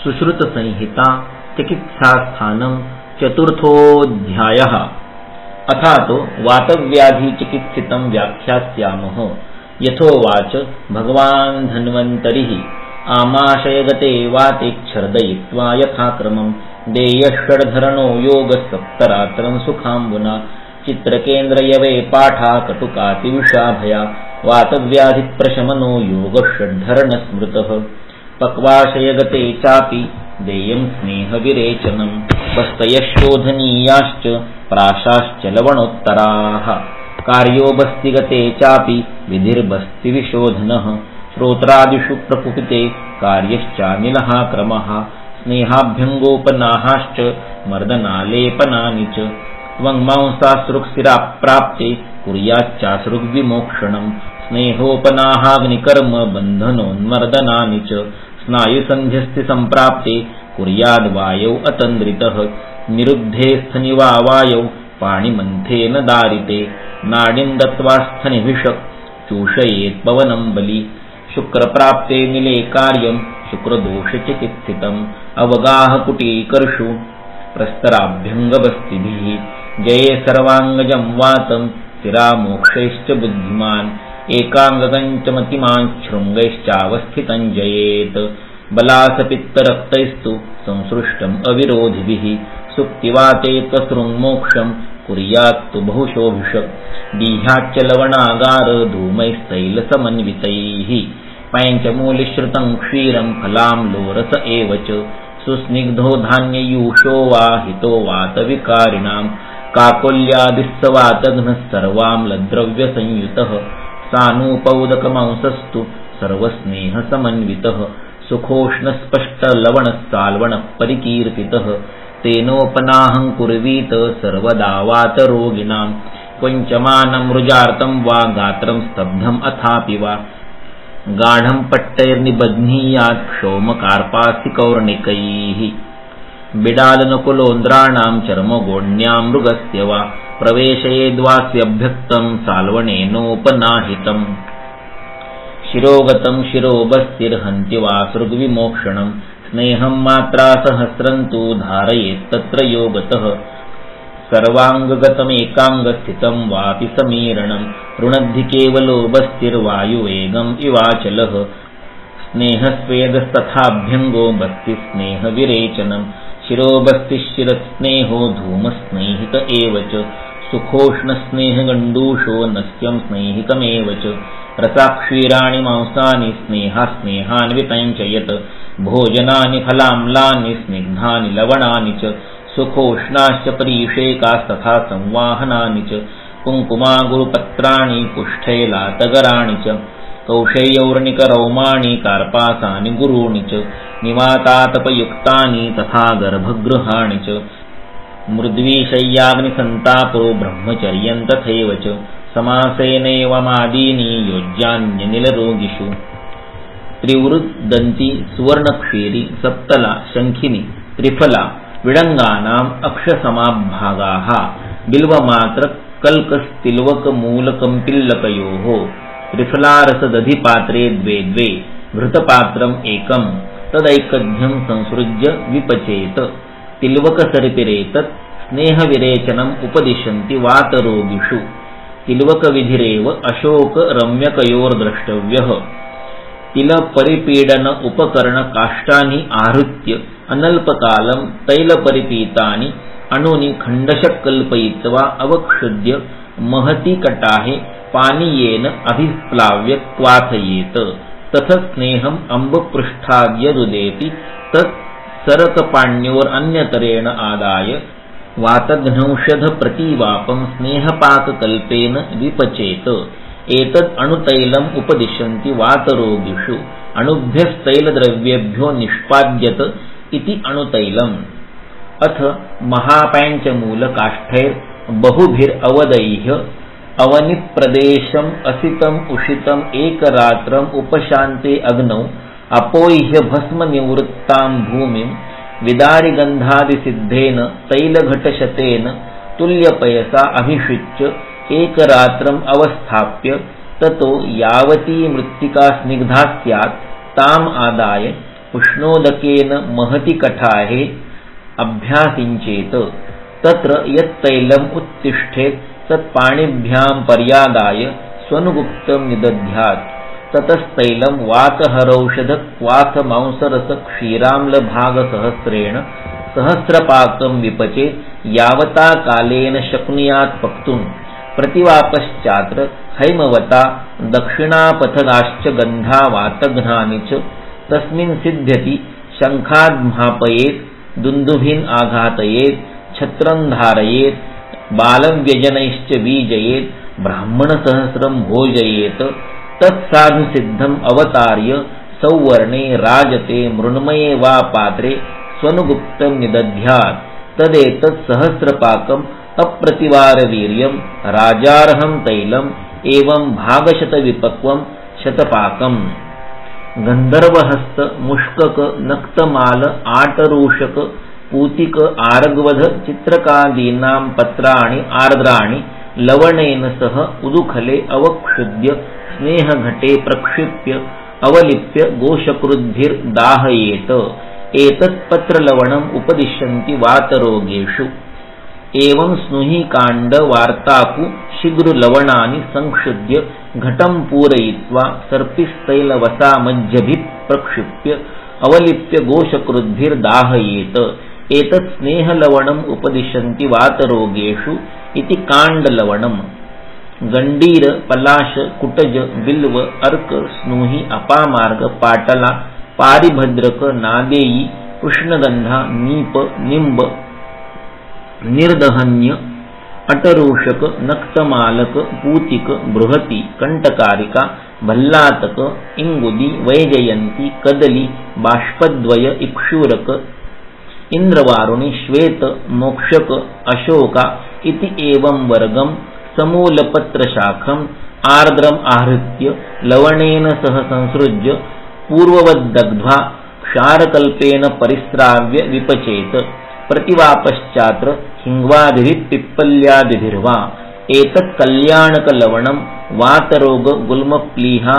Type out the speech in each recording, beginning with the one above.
सुश्रुतसंहिता चिकित्सास्थानं चतुर्थोऽध्यायः। अथातो वातव्याधिचिकित्सितं व्याख्यास्यामः। यथोवाच भगवान् धन्वन्तरिः आमाशयगते वातेच्छर्दयित्वा यथाक्रमं देयषड्धरणो योगसप्तरात्रं सुखाम्बुना चित्रकेन्द्रयवे पाठा कटुकातिविषाभया वातव्याधिप्रशमनो योगषड्धरणस्मृतः। पक्वाशयगते चापि देयं स्नेहविरेचनं वस्तयशोधनीयाश्च प्राशाश्च लवणोत्तराः। कार्योबस्तिगते चापि विधिर्बस्तिविशोधनः श्रोत्रादिषु प्रकुपिते कार्यश्चानिलः क्रमः स्नेहाभ्यङ्गोपनाहाश्च मर्दनालेपनानि च त्वङ्मांसासृक्सिराप्राप्ते कुर्याच्चासृग्विमोक्षणं स्नेहोपनाहाग्निकर्म बन्धनोन्मर्दनानि च स्नायुसन्ध्यस्ति सम्प्राप्ते कुर्याद्वायौ अतन्द्रितः निरुद्धे स्थनिवा वायौ पाणिमन्थेन दारिते नाडीं दत्त्वा स्थनिभिषक् चूषयेत् पवनं बलि शुक्रप्राप्ते निले कार्यं शुक्रदोषचिकित्सितम् अवगाहकुटीकर्षु प्रस्तराभ्यङ्गबस्तिभिः जये सर्वाङ्गजं वातं स्थिरामोक्षैश्च बुद्धिमान् एकाङ्गगञ्च मतिमान् शृङ्गैश्चावस्थितं जयेत् बलासपित्तरक्तैस्तु संसृष्टम् अविरोधिभिः सुप्तिवाते त्वसृङ्मोक्षं कुर्यात्तु बहुशोभिषक् दीह्याच्च लवणागार धूमैस्तैलसमन्वितैः पञ्चमूलिश्रुतं क्षीरं फलाम्लोरस एव च सुस्निग्धो धान्ययूषो वा हितो वातविकारिणां काकोल्यादिस्सवातघ्नः सर्वाम्लद्रव्यसंयुतः सानूपौदकमांसस्तु सर्वस्नेहसमन्वितः सुखोष्णस्पष्टलवणस्साल्वणः परिकीर्तितः तेनोपनाहं कुर्वीत सर्वदा वातरोगिणां क्वञ्चमानं रुजार्तं वा गात्रं स्तब्धम् अथापि वा गाढं पट्टैर्निबध्नीयात् क्षौमकार्पासिकौर्णिकैः बिडालनकुलोन्द्राणां चर्मगोढ्यां मृगस्य वा प्रवेशयेद्वास्यभ्यक्तं साल्वणेनोपनाहितम् शिरोगतं शिरोबस्तिर्हन्ति वा सृग्विमोक्षणं स्नेहं मात्रा सहस्रं तु धारयेत्तत्र योगतः सर्वाङ्गगतमेकाङ्गस्थितं वापि समीरणं रुणद्धि केवलो बस्तिर्वायुवेगम् इवाचलः स्नेहस्वेदस्तथाभ्यङ्गो बस्तिस्नेहविरेचनं शिरोबस्तिश्चिरत्स्नेहो धूमस्नेहित एव च सुखोष्णस्नेहगण्डूषो नस्यं स्नेहितमेव च रसाक्षीराणि मांसानि स्नेहान्वितञ्चयत् भोजनानि फलाम्लानि स्निग्धानि लवणानि च सुखोष्णाश्च परीषेकास्तथा संवाहनानि च कुङ्कुमागुरुपत्राणि कुष्ठैलातगराणि च कौशेयौर्णिकरौमाणि कार्पासानि गुरूणि च निवातातपयुक्तानि तथा गर्भगृहाणि च मृद्वीशय्याग्निसन्तापो ब्रह्मचर्यं तथैव च समासेनैवमादीनि योज्यान्यनिलरोगिषु त्रिवृद्दन्ती सुवर्णक्षीरी सप्तला शङ्खिनी त्रिफला विडङ्गानाम् अक्षसमाभागाः बिल्वमात्रकल्कस्तिल्वकमूलकम्पिल्लकयोः त्रिफलारसदधिपात्रे द्वे द्वे घृतपात्रम् एकं तदैकध्यं संसृज्य विपचेत तिल्वकसरितिरेतत् स्नेहविरेचनम् उपदिशन्ति वातरोगिषु तिल्वकविधिरेव अशोकरम्यकयोर्द्रष्टव्यः तिलपरिपीडन उपकरणकाष्ठानि आहृत्य अनल्पकालं तैलपरिपीतानि अणूनि खण्डशः कल्पयित्वा अवक्षुद्य महति कटाहे पानीयेन अभिप्लाव्य क्वाथयेत तथ स्नेहम् अम्बपृष्ठाद्यदुदेति तत् सरकपाण्योरन्यतरेण आदाय वातघ्नौषधप्रतिवापं स्नेहपाककल्पेन विपचेत एतद् अणुतैलम् उपदिशन्ति वातरोगिषु अणुभ्यस्तैलद्रव्येभ्यो निष्पाद्यत इति अणुतैलम्। अथ महापञ्चमूलकाष्ठैर्बहुभिरवदैह्य अवनिप्रदेशम् असितम् उषितम् एकरात्रम् उपशान्ते अग्नौ अपोह्य भस्मनिवृत्तां भूमिं विदारिगन्धादिसिद्धेन तैलघटशतेन तुल्यपयसा अभिषिच्य एकरात्रम् अवस्थाप्य ततो यावती मृत्तिका स्निग्धा स्यात् ताम् आदाय उष्णोदकेन महति कठाहे अभ्यासिंचेत तत्र यत्तैलम् उत्तिष्ठेत् तत्पाणिभ्यां पर्यादाय स्वनुगुप्तं निदध्यात् ततस्तैलं वातहरौषधक्वाथमांसरसक्षीराम्लभागसहस्रेण सहस्रपाकं विपचेत् यावता कालेन शक्नुयात् पक्तुं प्रतिवापश्चात्र हैमवता दक्षिणापथगाश्च गन्धा वातघ्नानि च तस्मिन् सिद्ध्यति शङ्खाद्मापयेत् दुन्दुभिन् आघातयेत् छत्रं धारयेत् बालव्यजनैश्च बीजयेत् ब्राह्मणसहस्रं भोजयेत् तत्साधुसिद्धम् अवतार्य सौवर्णे राजते मृण्मये वा पात्रे स्वनुगुप्तं निदध्यात् तदेतत् सहस्रपाकम् अप्रतिवारवीर्यं राजार्हं तैलम् एवं भागशतविपक्वं शतपाकम् गन्धर्वहस्त मुष्कक नक्तमाल आटरूषक पूतिक आरग्वध चित्रकादीनां पत्राणि आर्द्राणि लवणेन सह उदुखले अवक्षुद्य स्नेहघटे प्रक्षिप्य अवलिप्य गोशकृद्भिर्दाहयेत एतत्पत्रलवणम् उपदिशन्ति वातरोगेषु एवं स्नुहीकाण्ड वार्ताकु शीघ्रलवणानि संक्षुद्य घटं पूरयित्वा सर्पिस्तैलवसामज्जभिः प्रक्षिप्य अवलिप्य गोशकृद्भिर्दाहयेत एतत् स्नेहलवणम् उपदिशन्ति वातरोगेषु इति काण्डलवणम् गण्डीर पलाश कुटज बिल्व अर्क स्नूहि अपामार्ग पाटला पारिभद्रक नादेयी कृष्णगंधा नीप निंब निर्दहन्य अटरूषक नक्तमालक पूतिक बृहति कंटकारिका भल्लातक इंगुदी वैजयंती कदली बाष्पद्वय इक्षुरक इंद्रवारुणी श्वेत मोक्षक अशोका इति एवं वर्गम समूलपत्रशाखम् आर्द्रम् आहृत्य लवणेन सह संसृज्य पूर्ववद्दग्ध्वा क्षारकल्पेन परिस्राव्य विपचेत प्रतिवापश्चात्र हिंग्वादिभिः पिप्पल्यादिभिर्वा एतत् कल्याणकलवणं वातरोग गुल्मप्लीहा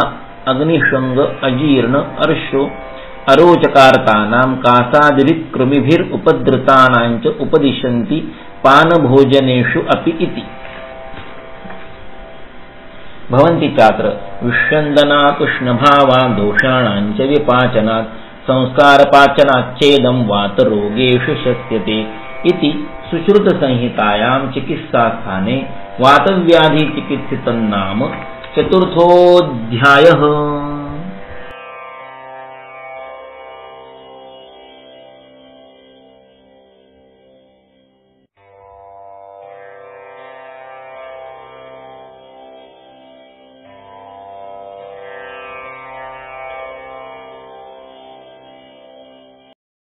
अग्निशंग अजीर्ण अर्शो अरोचकार्तानां कासादिभिः कृमिभिरुपद्रतानां च उपदिशन्ति पानभोजनेषु अपि इति भवन्ति चात्र विष्यन्दनात् उष्णभावात् दोषाणां च विपाचनात् संस्कारपाचनाच्चेदं वातरोगेषु शस्यते इति सुश्रुतसंहितायां चिकित्सास्थाने वातव्याधिचिकित्सितं नाम 4थोऽध्यायः।